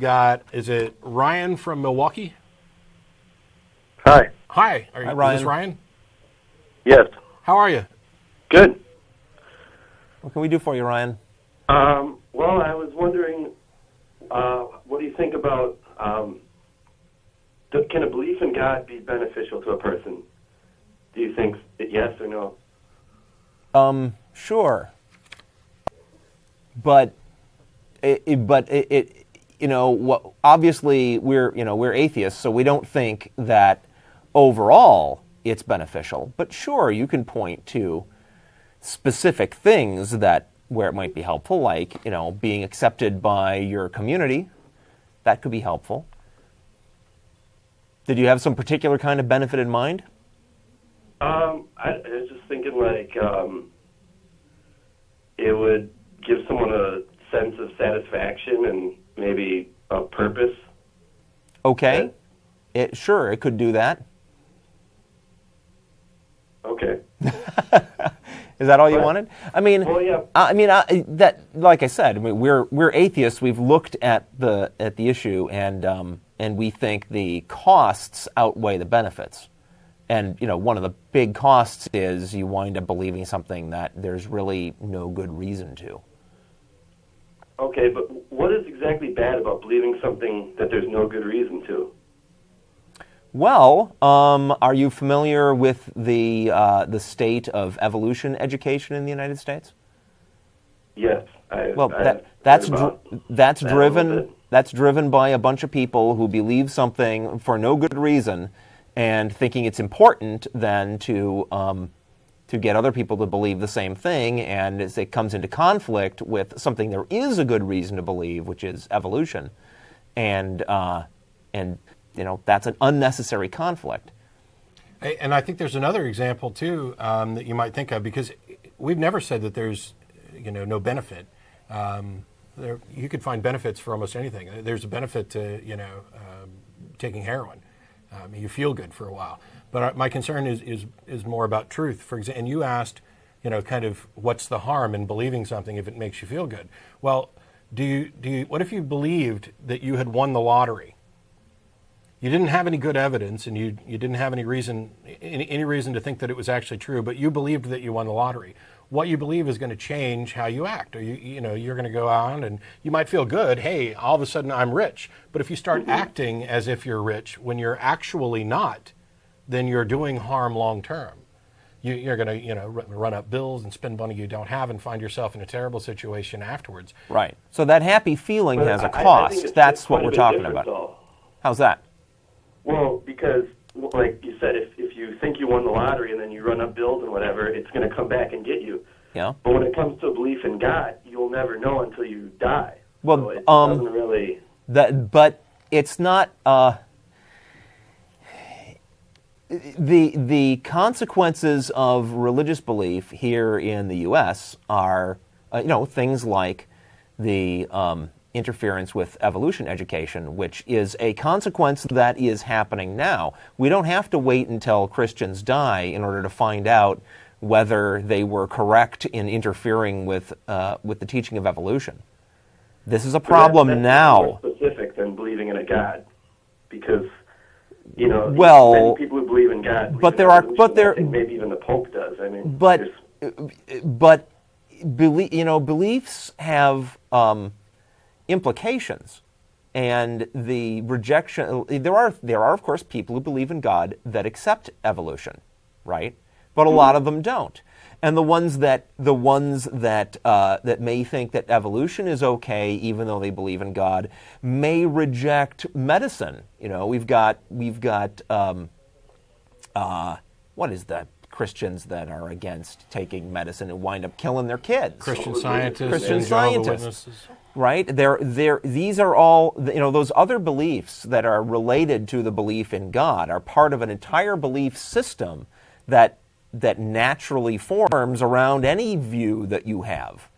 got, is it Ryan from Milwaukee? Hi. Hi. Hi, Ryan. Is this Ryan? Yes. How are you? Good. What can we do for you, Ryan? Well, I was wondering, what do you think about, can a belief in God be beneficial to a person? Do you think yes or no? Sure. But obviously we're atheists, so we don't think that overall it's beneficial. But sure, you can point to specific things where it might be helpful, like, being accepted by your community. That could be helpful. Did you have some particular kind of benefit in mind? I was just thinking it would give someone a sense of satisfaction and maybe a purpose. Okay. Sure, it could do that. Okay. Is that all you wanted? I mean, well, yeah. Like I said, we're atheists. We've looked at the issue, and we think the costs outweigh the benefits. And one of the big costs is you wind up believing something that there's really no good reason to. Okay, but what is exactly bad about believing something that there's no good reason to? Well, are you familiar with the state of evolution education in the United States? Yes. That's driven by a bunch of people who believe something for no good reason, and thinking it's important then to get other people to believe the same thing, and as it comes into conflict with something there is a good reason to believe, which is evolution, and that's an unnecessary conflict. And I think there's another example too that you might think of, because we've never said that there's no benefit. You could find benefits for almost anything. There's a benefit to taking heroin. You feel good for a while. But my concern is more about truth. For example, and you asked, kind of what's the harm in believing something if it makes you feel good? Well, what if you believed that you had won the lottery? You didn't have any good evidence, and you didn't have any reason to think that it was actually true, but you believed that you won the lottery. What you believe is going to change how you act. Or you're going to go out and you might feel good. Hey, all of a sudden I'm rich. But if you start acting as if you're rich when you're actually not, then you're doing harm long term. You're going to run up bills and spend money you don't have and find yourself in a terrible situation afterwards. Right. So that happy feeling has a cost. That's what we're talking about. Though. How's that? Well, because like you said, if you think you won the lottery and then you run up bills and whatever, it's going to come back and get you. Yeah. But when it comes to a belief in God, you'll never know until you die. Well, so it doesn't really. But it's not. The consequences of religious belief here in the U.S. are, things like the interference with evolution education, which is a consequence that is happening now. We don't have to wait until Christians die in order to find out whether they were correct in interfering with the teaching of evolution. This is a problem now. More specific than believing in a God, because many people who believe in God. I think maybe even the Pope does. I mean, beliefs have implications, and the rejection. There are of course people who believe in God that accept evolution, right? But a lot of them don't. And the ones that may think that evolution is okay, even though they believe in God, may reject medicine. We've got what is that? Christians that are against taking medicine and wind up killing their kids. Christian scientists. Right? These are all, those other beliefs that are related to the belief in God are part of an entire belief system that naturally forms around any view that you have.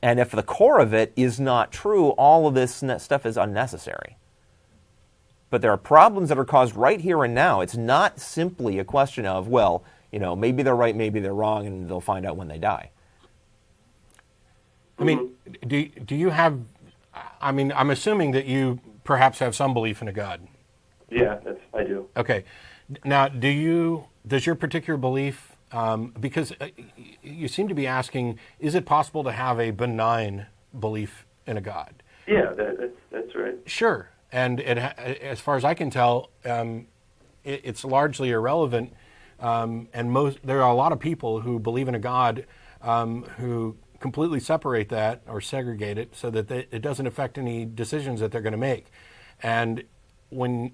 And if the core of it is not true, all of this stuff is unnecessary. But there are problems that are caused right here and now. It's not simply a question of, maybe they're right, maybe they're wrong, and they'll find out when they die. I mean, do you have I mean, I'm assuming that you perhaps have some belief in a God. Yeah, I do. Okay. Now, does your particular belief, because you seem to be asking, is it possible to have a benign belief in a God? Yeah, that's right. Sure. And as far as I can tell, it's largely irrelevant. And there are a lot of people who believe in a God who completely separate that or segregate it so that it doesn't affect any decisions that they're going to make. And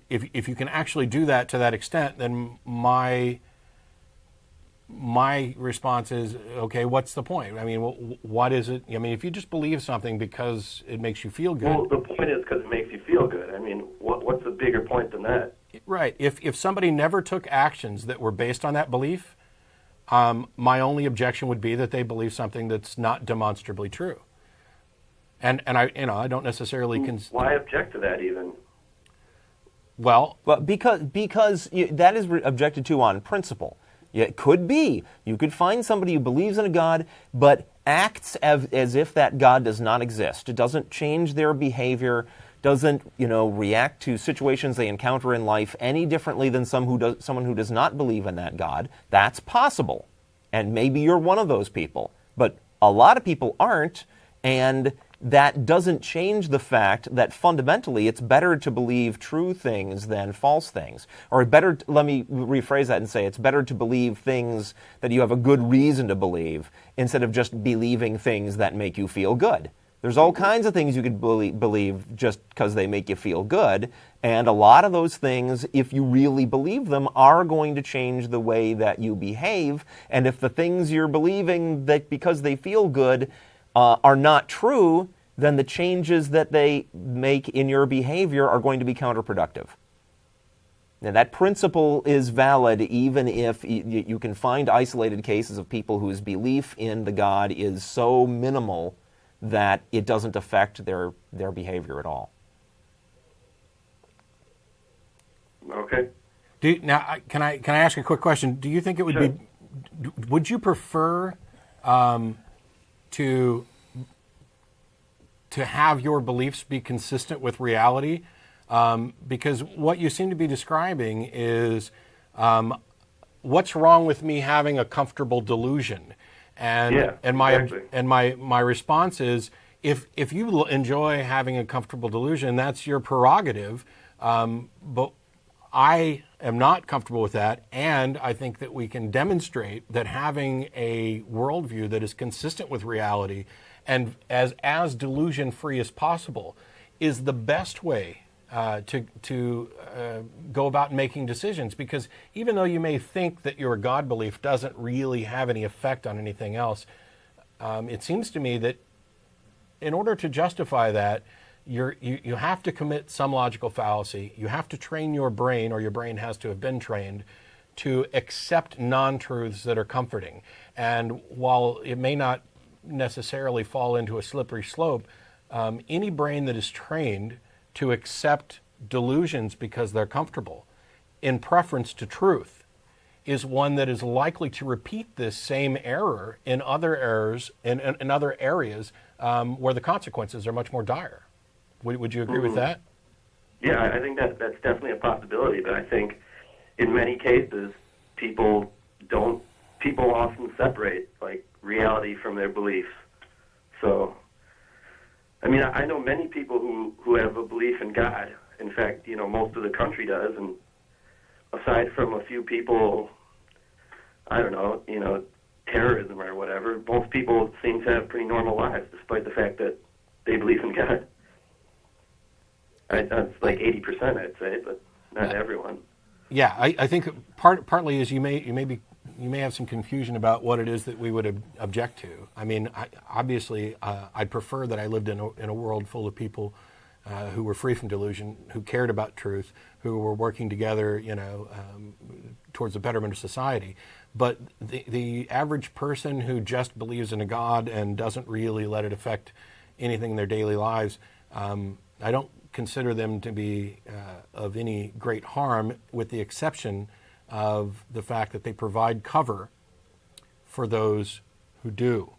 if you can actually do that to that extent, then my response is, okay, what's the point? I mean, what is it? I mean, if you just believe something because it makes you feel good. Well, the point is because it makes you feel good. I mean, what's a bigger point than that? Right. If somebody never took actions that were based on that belief, my only objection would be that they believe something that's not demonstrably true. And I don't necessarily. Why object to that even? Well, because that is objected to on principle. It could be. You could find somebody who believes in a God, but acts as if that God does not exist. It doesn't change their behavior, doesn't react to situations they encounter in life any differently than someone who does not believe in that God. That's possible. And maybe you're one of those people. But a lot of people aren't, and that doesn't change the fact that fundamentally it's better to believe true things than false things. Or let me rephrase that and say it's better to believe things that you have a good reason to believe instead of just believing things that make you feel good. There's all kinds of things you could believe just because they make you feel good, and a lot of those things, if you really believe them, are going to change the way that you behave. And if the things you're believing that because they feel good are not true, then the changes that they make in your behavior are going to be counterproductive. Now, that principle is valid even if you can find isolated cases of people whose belief in the God is so minimal that it doesn't affect their behavior at all. Okay. Now, can I ask a quick question? Do you think it would Sure. would you prefer to have your beliefs be consistent with reality? Because what you seem to be describing is what's wrong with me having a comfortable delusion? And my response is, if you enjoy having a comfortable delusion, that's your prerogative. But I am not comfortable with that, and I think that we can demonstrate that having a worldview that is consistent with reality and as delusion-free as possible is the best way to go about making decisions. Because even though you may think that your God belief doesn't really have any effect on anything else, it seems to me that in order to justify that, you have to commit some logical fallacy. You have to train your brain, or your brain has to have been trained, to accept non-truths that are comforting. And while it may not necessarily fall into a slippery slope, any brain that is trained to accept delusions because they're comfortable in preference to truth is one that is likely to repeat this same error in other errors in other areas where the consequences are much more dire. Would you agree with that? Yeah, I think that's definitely a possibility, but I think in many cases people often separate like reality from their beliefs. So I mean, I know many people who have a belief in God. In fact, most of the country does, and aside from a few people, I don't know, terrorism or whatever, most people seem to have pretty normal lives despite the fact that they believe in God. That's like 80%, I'd say, but not everyone. Yeah, I think partly is you may have some confusion about what it is that we would object to. I mean, obviously, I'd prefer that I lived in a world full of people who were free from delusion, who cared about truth, who were working together, towards the betterment of society. But the average person who just believes in a God and doesn't really let it affect anything in their daily lives, I don't consider them to be of any great harm, with the exception of the fact that they provide cover for those who do.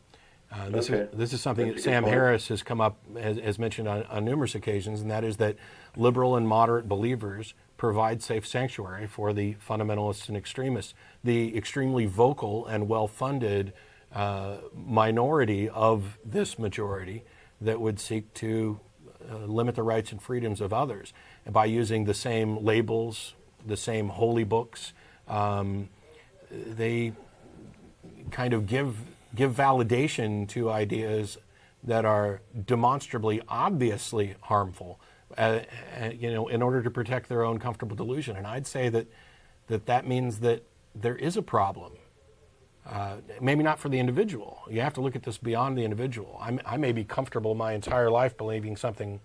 This is something That's that a good Sam point. Harris has come up, has mentioned on numerous occasions, and that is that liberal and moderate believers provide safe sanctuary for the fundamentalists and extremists. The extremely vocal and well-funded minority of this majority that would seek to limit the rights and freedoms of others. And by using the same labels, the same holy books, they kind of give validation to ideas that are demonstrably, obviously harmful, in order to protect their own comfortable delusion. And I'd say that means that there is a problem. Maybe not for the individual. You have to look at this beyond the individual. I may be comfortable my entire life believing something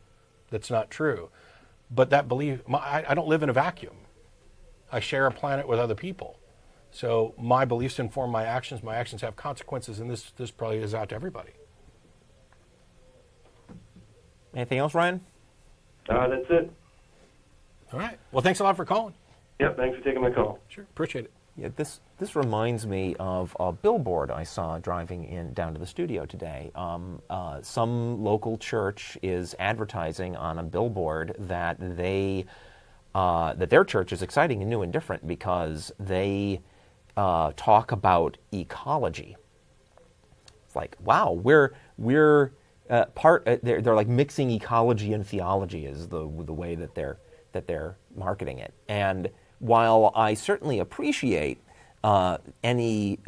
that's not true, but that belief, I don't live in a vacuum. I share a planet with other people. So my beliefs inform my actions have consequences, and this probably is out to everybody. Anything else, Ryan? That's it. All right. Well, thanks a lot for calling. Yep, thanks for taking my call. Sure. Appreciate it. Yeah, this reminds me of a billboard I saw driving down to the studio today. Some local church is advertising on a billboard that that their church is exciting and new and different because they talk about ecology. It's like, wow, we're they're like mixing ecology and theology is the way that they're marketing it. And while I certainly appreciate any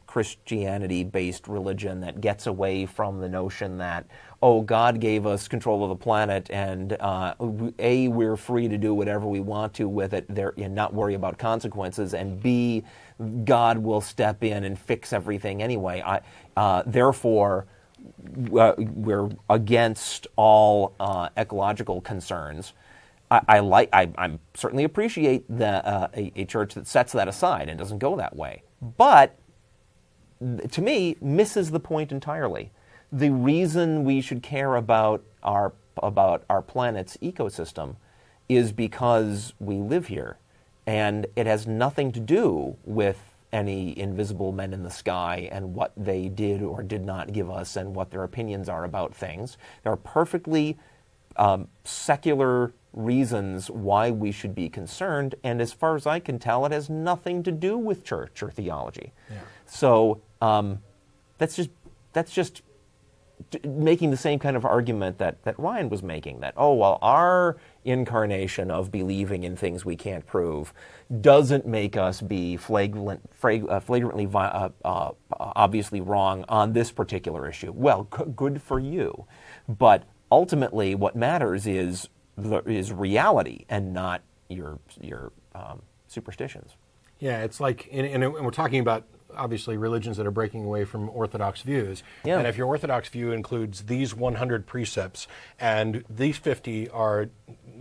Christianity-based religion that gets away from the notion that, oh, God gave us control of the planet and A, we're free to do whatever we want to with it and not worry about consequences, and B, God will step in and fix everything anyway. Therefore, we're against all ecological concerns. I certainly appreciate a church that sets that aside and doesn't go that way. But to me, misses the point entirely. The reason we should care about our planet's ecosystem is because we live here, and it has nothing to do with any invisible men in the sky and what they did or did not give us and what their opinions are about things. There are perfectly secular reasons why we should be concerned, and as far as I can tell, it has nothing to do with church or theology. Yeah. So that's just making the same kind of argument that Ryan was making, that, oh, well, our incarnation of believing in things we can't prove doesn't make us be flagrantly obviously wrong on this particular issue. Well, good for you. But ultimately, what matters is reality and not your superstitions. Yeah, it's like, and we're talking about obviously religions that are breaking away from orthodox views. Yeah. And if your orthodox view includes these 100 precepts and these 50 are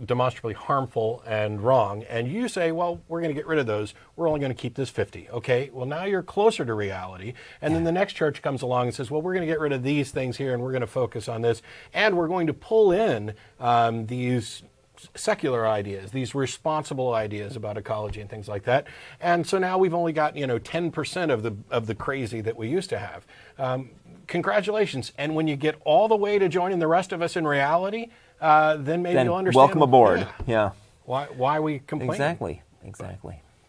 demonstrably harmful and wrong, and you say, well, we're going to get rid of those, we're only going to keep this 50. Okay, well, now you're closer to reality. And then the next church comes along and says, well, we're going to get rid of these things here and we're going to focus on this. And we're going to pull in these secular ideas, these responsible ideas about ecology and things like that. And so now we've only got 10% of the crazy that we used to have. Congratulations. And when you get all the way to joining the rest of us in reality, then maybe you'll understand. Welcome aboard. Yeah. Why we complain. Exactly.